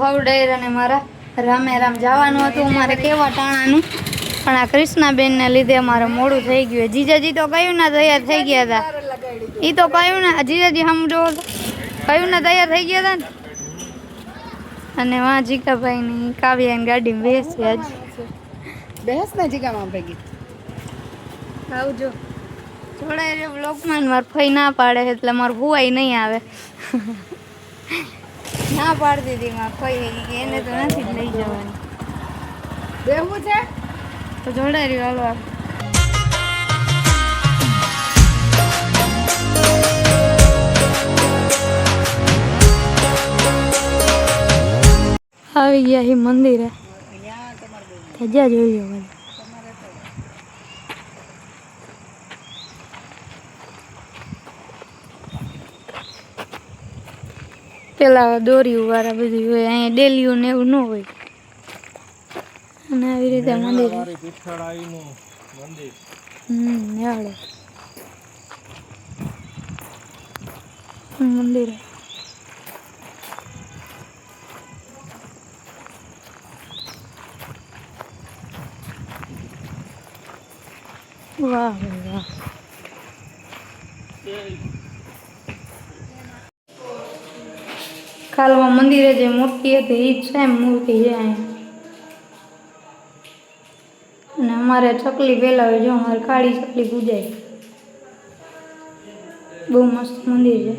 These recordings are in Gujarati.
હવ ડાયરાને મારા રામે રામ જવાનું હતું મારે કેવા ટાણાનું, પણ આ કૃષ્ણાબેનને લીધે અમારે મોડું થઈ ગયું. જીજાજી તો કયું ના તૈયાર થઈ ગયા હતા, એ તો કયું ના જીજાજી સમજો કયું ના તૈયાર થઈ ગયા હતા ને. અને વાં જીકાભાઈની કાવ્યાની ગાડીમાં બેસી આજ બેસ ને જીગામાં ભેગી આવજો. જોડાય બ્લોગમાં મારે ફઈ ના પાડે એટલે મારે ભુવાઈ નહીં આવે. ના પાડતી હતી મારે ફઈ, એને તો નથી જ લઈ જવાની. બેહવું છે તો જોડાય રહ્યું હાલો. આવી ગયા હી મંદિરે, ત્યાં જોઈ લો. પેલા દોરી વાળા બધું હોય, અહીંયા ડેલીયું ને એવું ન હોય. અને આવી રીતે મંદિર યાડે મંદિર વાહ વાહ. કાલમાં મંદિરે જે મૂર્તિ હતી એ જ સેમ મૂર્તિ છે અહીંયા. અને અમારે ચકલી પહેલા હોય, જો અમારે કાળી ચકલી પૂજાય. બહુ મસ્ત મંદિર છે.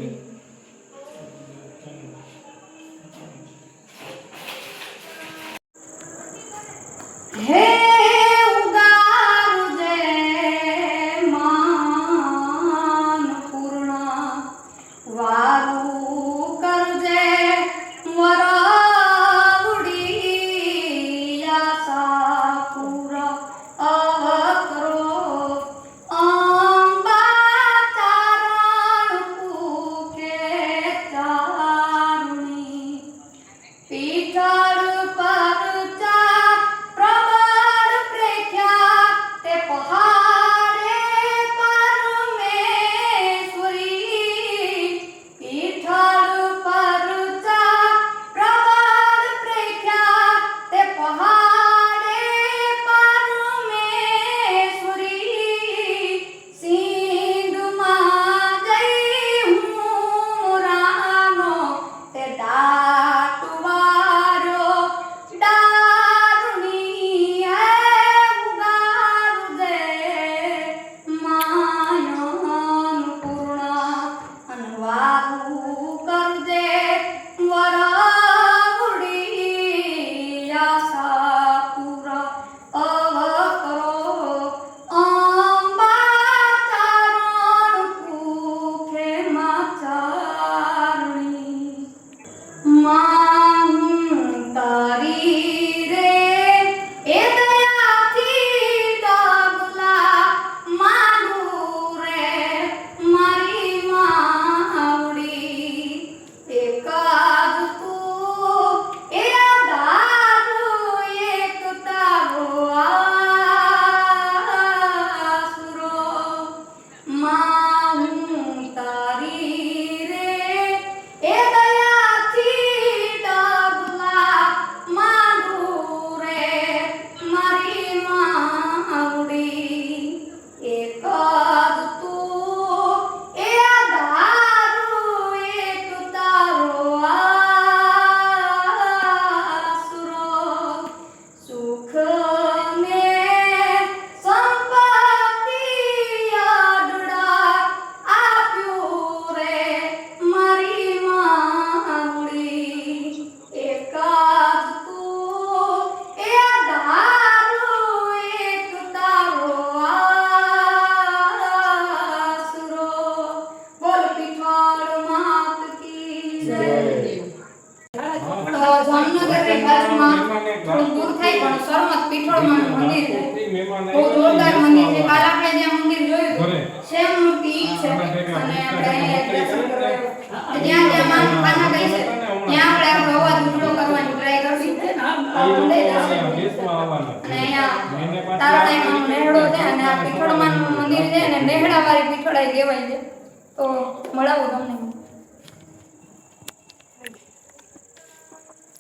હે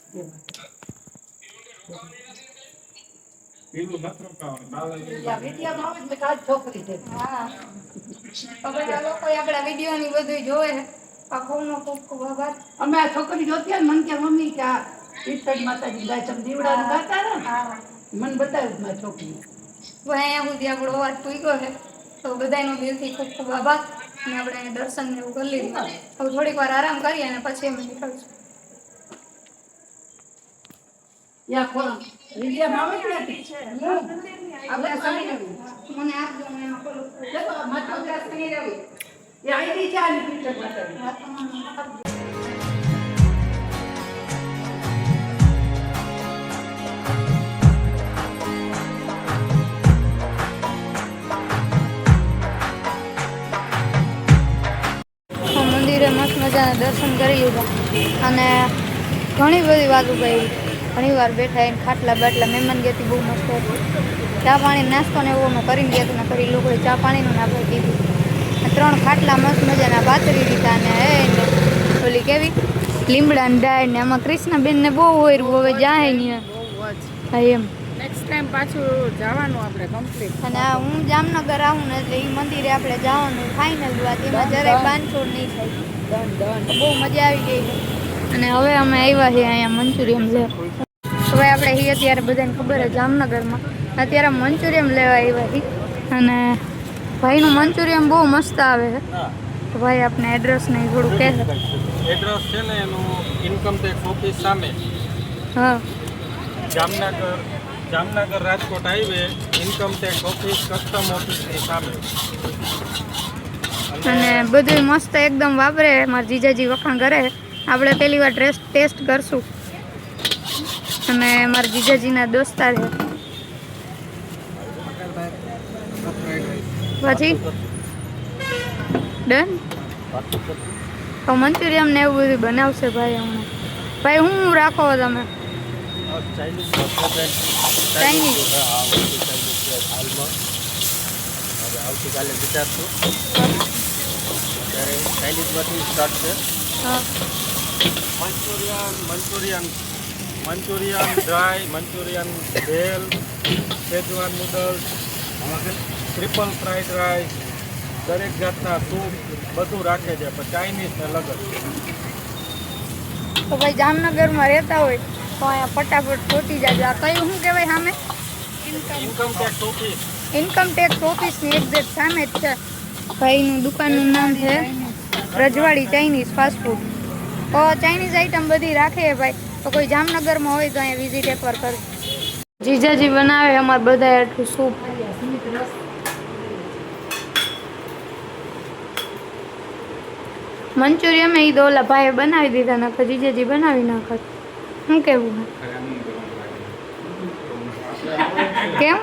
વિદ્યામાં આવે એટલે કાચ છોકરી છે. હા તો બધા લોકો આપણા વિડીયો ની બધું જોવે છે. આખોનો ખૂબ ખૂબ આભાર. અમે આ છોકરી જોતી હોય ને મને કે મમ્મી કે આ ઈશ્વર માતાજી ગાય તમે દીવડાનું ગાતા હતા ને હા મને બતાવ્યું મારી છોકરી. તો અહીંયા સુધી આપણો અવાજ પૂગ્યો છે તો બધાનો દિલથી ખૂબ ખૂબ આભાર અને આપણે દર્શન ને એવું કરી લીધું. હવે થોડીક વાર આરામ કરીએ અને પછી અમે નીકળશું. યા ખોલ વિદ્યામાં આવે છે આપણે સમીર મને આપજો હું એમાં ખોલું. દેખો માત્ર સમીર આવી એ આઈડી છે આની ઈશ્વર માતાજી. હા, તમારું આપજો. મંદિરે મસ્ત મજાના દર્શન કરી લીધા અને ઘણી બધી વાતો કરી. ઘણી વાર બેઠા એને ખાટલા બાટલા મહેમાન ગેતી બહુ મસ્ત હતી. ચા પાણી નાસ્તો ને એવું અમે કરીને ગયા હતા ને કરી લોકોએ ચા પાણીનું ને આપણે કીધું. 3 ખાટલા મસ્ત મજાના પાથરી દીધા અને એને ઓલી કેવી લીમડાની ડાળ ને આમાં કૃષ્ણબેનને બહુ હોય હવે જાય નહીં. હા એમ નેક્સ્ટ ટાઈમ પાછું જવાનું આપણે કમ્પ્લીટ. અને આ હું જામનગર આવું ને એટલે એ મંદિરે આપણે જવાનું ફાઇનલ વાત એમાં જરાય બાંધછોડ નહીં થાય. ડન બહુ મજા આવી ગઈ છે અને હવે અમે આવ્યા છીએ અહીંયા મંચુરિયમ લેવા. હવે આપણે અહીં અત્યારે બધાને ખબર છે જામનગરમાં અત્યારે મંચુરિયમ લેવા આવ્યા છીએ અને ભાઈનું મંચુરિયમ બહુ મસ્ત આવે છે. તો ભાઈ આપણે એડ્રેસ ને ઈ થોડું કહે. એડ્રેસ છે ને એનું ઇન્કમ ટેક્સ ઓફિસ સામે હા Jamnagar Rajkot highway income tax office custom ઓફિસની સામે. અને બધું મસ્ત એકદમ વાપરે. મારા જીજાજી વખાણ કરે. આપણે પહેલી વાર ટેસ્ટ કરશું અને મારા જીજાજીના દોસ્તાર છે. પછી ડન તો મંચુરિયમ ને એવું બધું બનાવશે ભાઈ હમણાં. ભાઈ હું રાખો તમે ચાઇનીઝ ચાઇનીઝ હાલમાં હવે આવતીકાલે વિચારશું ત્યારે ચાઇનીઝમાંથી સ્ટાર્ટ છે. હા Manchurian dry, Manchurian bhel, શેજવાન noodles, triple fried rice, દરેક જાતના સૂપ બધું રાખે છે પણ ચાઇનીઝ ને લગન. તો ભાઈ જામનગરમાં રહેતા હોય તો અહીંયા ફટાફટ પહોંચી જાજો. આ કયું શું કહેવાય સામે income tax office. Income tax ઓફિસની એક્ઝેક્ટ સામે જ છે. ભાઈનું દુકાનનું નામ છે રજવાડી ચાઇનીઝ ફાસ્ટ ફૂડ. તો ચાઇનીઝ આઈટમ બધી રાખે ભાઈ. તો કોઈ જામનગરમાં હોય તો અહીંયા વિઝિટ એકવાર કરજો. જીજાજી બનાવે અમારે બધા એટલું સૂપ. મંચુરિયમ એ તો ઓલા ભાઈએ બનાવી દીધા નકર જીજાજી બનાવી નાખત. શું કેવું કેમ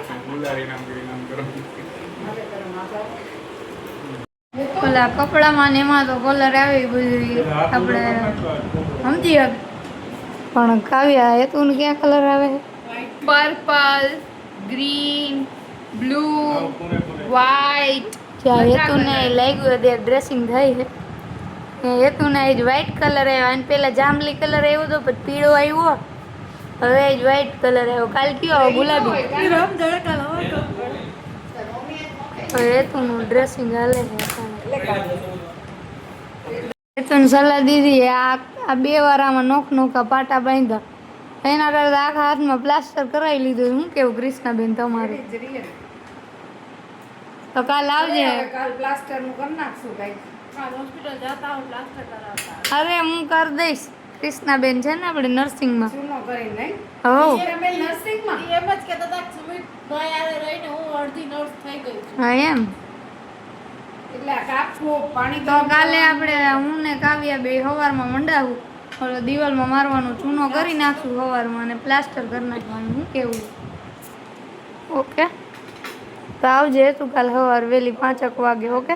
ઓલા કપડામાં ને એમાં તો કલર આવે બધું આપણે સમજી શક પણ કાવ્યા હેતું ક્યાં કલર આવે પર્પલ ગ્રીન બ્લુ વ્હાઈટ જ્યાં હેતુને લાગ્યું ત્યાં ડ્રેસિંગ થઈ છે. હેતુને એ જ વ્હાઈટ કલર આવ્યો અને પેલા જાંબલી કલર આવ્યો હતો પછી પીળો આવ્યો હવે જ વ્હાઈટ કલર આવ્યો. કાલ કયો આવ્યો ગુલાબી. હવે હેતુનું ડ્રેસિંગ હાલે છે. હેતુને સલાહ દીધી આ 2 વાર આમાં નોખા પાટા બાંધ્યા એના કરતા આખા હાથમાં પ્લાસ્ટર કરાવી લીધું. શું કેવું કૃષ્ણાબેન તમારે? તો કાલ આવજે. કાલ પ્લાસ્ટર નું કરી નાખશું કઈ. અરે હું કરી દઈશ. કૃષ્ણાબેન છે ને આપણે નર્સિંગમાં. ચૂનો કરી નહીં હો તમે નર્સિંગમાં એમ જ કહેતા હતા કે સુમિત ભાઈ આરે રહીને હું અડધી નર્સ થઈ ગઈ છું. હા એમ. એટલે આ કાપવું પાણી તો કાલે આપણે હું ને કાવ્યા બે સવારમાં મંડાવું. ઓલો દિવાલમાં મારવાનું ચૂનો કરી નાખશું સવારમાં અને પ્લાસ્ટર કરી નાખવાનું. શું કેવું? ઓકે તો આવજે તું કાલ સવાર વહેલી 5 વાગે. ઓકે.